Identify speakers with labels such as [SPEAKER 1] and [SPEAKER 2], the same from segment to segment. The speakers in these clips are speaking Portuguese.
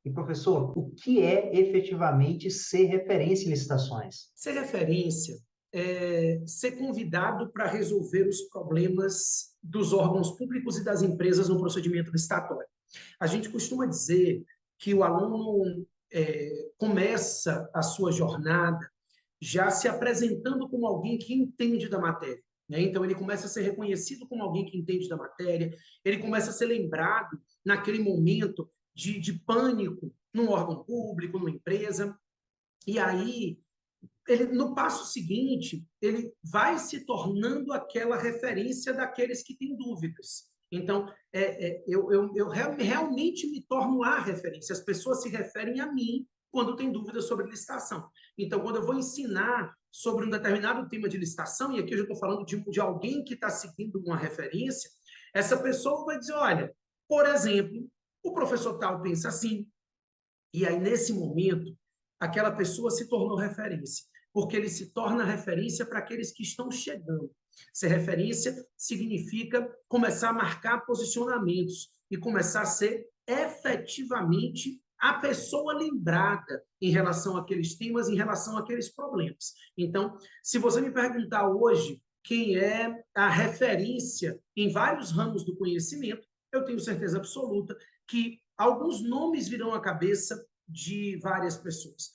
[SPEAKER 1] E, professor, o que é efetivamente ser referência em licitações?
[SPEAKER 2] Ser referência é ser convidado para resolver os problemas dos órgãos públicos e das empresas no procedimento licitatório. A gente costuma dizer que o aluno começa a sua jornada já se apresentando como alguém que entende da matéria, né? Então, ele começa a ser reconhecido como alguém que entende da matéria, ele começa a ser lembrado naquele momento de pânico num órgão público, numa empresa, e aí ele, no passo seguinte, ele vai se tornando aquela referência daqueles que têm dúvidas. Então, eu realmente me torno a referência. As pessoas se referem a mim quando têm dúvidas sobre licitação. Então, quando eu vou ensinar sobre um determinado tema de licitação, e aqui eu já estou falando de alguém que está seguindo uma referência, essa pessoa vai dizer, olha, por exemplo, o professor tal pensa assim, e aí, nesse momento, aquela pessoa se tornou referência, porque ele se torna referência para aqueles que estão chegando. Ser referência significa começar a marcar posicionamentos e começar a ser efetivamente a pessoa lembrada em relação àqueles temas, em relação àqueles problemas. Então, se você me perguntar hoje quem é a referência em vários ramos do conhecimento, eu tenho certeza absoluta que alguns nomes virão à cabeça de várias pessoas.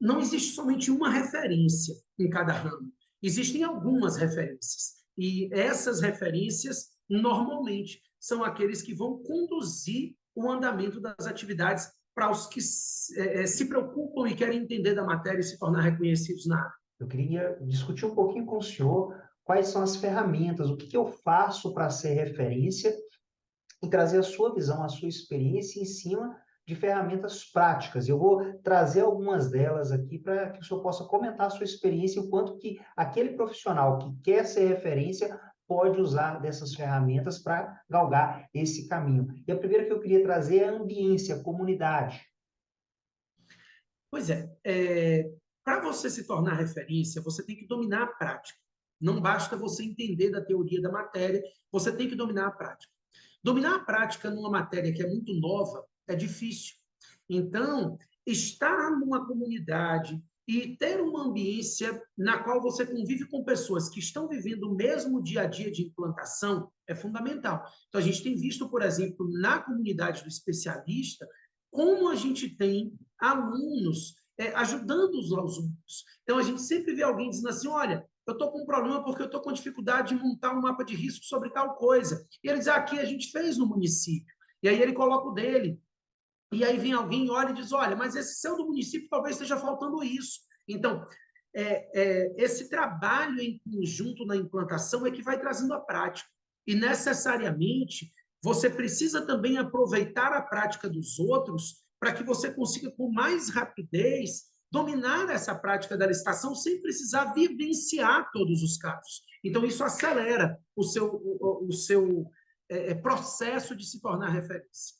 [SPEAKER 2] Não existe somente uma referência em cada ramo, existem algumas referências. E essas referências, normalmente, são aqueles que vão conduzir o andamento das atividades para os que se preocupam e querem entender da matéria e se tornar reconhecidos na área.
[SPEAKER 1] Eu queria discutir um pouquinho com o senhor quais são as ferramentas, o que eu faço para ser referência e trazer a sua visão, a sua experiência em cima de ferramentas práticas. Eu vou trazer algumas delas aqui para que o senhor possa comentar a sua experiência e o quanto que aquele profissional que quer ser referência pode usar dessas ferramentas para galgar esse caminho. E a primeira que eu queria trazer é a ambiência, a comunidade.
[SPEAKER 2] Pois para você se tornar referência, você tem que dominar a prática. Não basta você entender da teoria da matéria, você tem que dominar a prática. Dominar a prática numa matéria que é muito nova é difícil. Então, estar numa comunidade e ter uma ambiência na qual você convive com pessoas que estão vivendo o mesmo dia a dia de implantação é fundamental. Então, a gente tem visto, por exemplo, na comunidade do especialista, como a gente tem alunos ajudando os alunos. Então, a gente sempre vê alguém dizendo assim, olha, eu estou com um problema porque eu estou com dificuldade de montar um mapa de risco sobre tal coisa. E ele diz, aqui a gente fez no município. E aí ele coloca o dele. E aí vem alguém e olha e diz, olha, mas esse seu do município talvez esteja faltando isso. Então, esse trabalho em conjunto na implantação é que vai trazendo a prática. E necessariamente, você precisa também aproveitar a prática dos outros para que você consiga, com mais rapidez, dominar essa prática da licitação sem precisar vivenciar todos os casos. Então, isso acelera o seu processo de se tornar referência.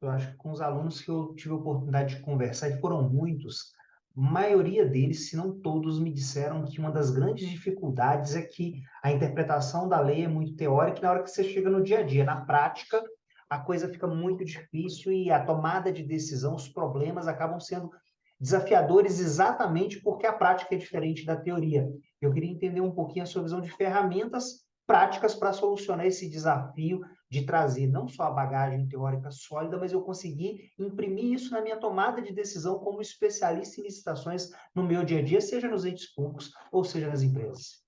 [SPEAKER 1] Eu acho que com os alunos que eu tive a oportunidade de conversar, e foram muitos, a maioria deles, se não todos, me disseram que uma das grandes dificuldades é que a interpretação da lei é muito teórica e na hora que você chega no dia a dia, na prática, a coisa fica muito difícil e a tomada de decisão, os problemas acabam sendo desafiadores exatamente porque a prática é diferente da teoria. Eu queria entender um pouquinho a sua visão de ferramentas práticas para solucionar esse desafio de trazer não só a bagagem teórica sólida, mas eu conseguir imprimir isso na minha tomada de decisão como especialista em licitações no meu dia a dia, seja nos entes públicos ou seja nas empresas.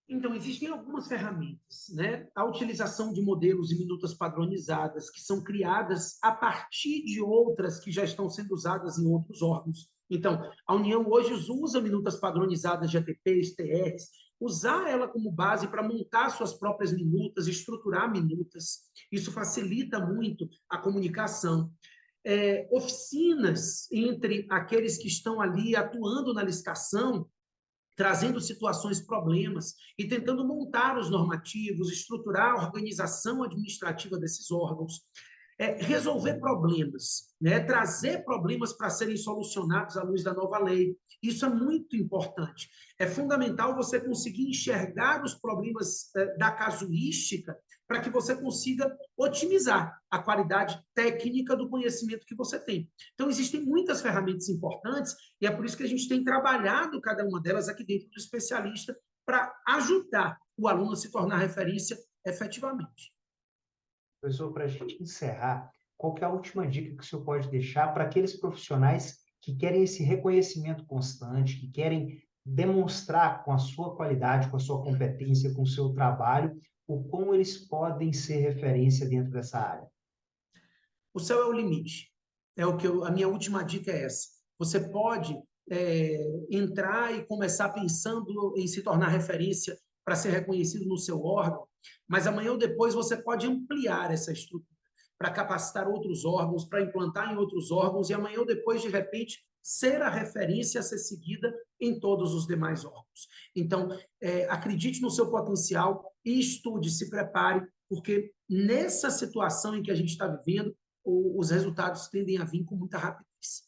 [SPEAKER 2] Então, existem algumas ferramentas, né? A utilização de modelos e minutas padronizadas, que são criadas a partir de outras que já estão sendo usadas em outros órgãos. Então, a União hoje usa minutas padronizadas de ATPs, TRs, usar ela como base para montar suas próprias minutas, estruturar minutas. Isso facilita muito a comunicação. Oficinas entre aqueles que estão ali atuando na licitação, trazendo situações, problemas e tentando montar os normativos, estruturar a organização administrativa desses órgãos, resolver problemas, né? Trazer problemas para serem solucionados à luz da nova lei. Isso é muito importante. É fundamental você conseguir enxergar os problemas da casuística para que você consiga otimizar a qualidade técnica do conhecimento que você tem. Então, existem muitas ferramentas importantes e é por isso que a gente tem trabalhado cada uma delas aqui dentro do especialista para ajudar o aluno a se tornar referência efetivamente.
[SPEAKER 1] Professor, para a gente encerrar, qual que é a última dica que o senhor pode deixar para aqueles profissionais que querem esse reconhecimento constante, que querem demonstrar com a sua qualidade, com a sua competência, com o seu trabalho, o como eles podem ser referência dentro dessa área?
[SPEAKER 2] O céu é o limite. A minha última dica é essa. Você pode entrar e começar pensando em se tornar referência para ser reconhecido no seu órgão, mas amanhã ou depois você pode ampliar essa estrutura para capacitar outros órgãos, para implantar em outros órgãos, e amanhã ou depois, de repente, ser a referência a ser seguida em todos os demais órgãos. Então, acredite no seu potencial e estude, se prepare, porque nessa situação em que a gente está vivendo, os resultados tendem a vir com muita rapidez.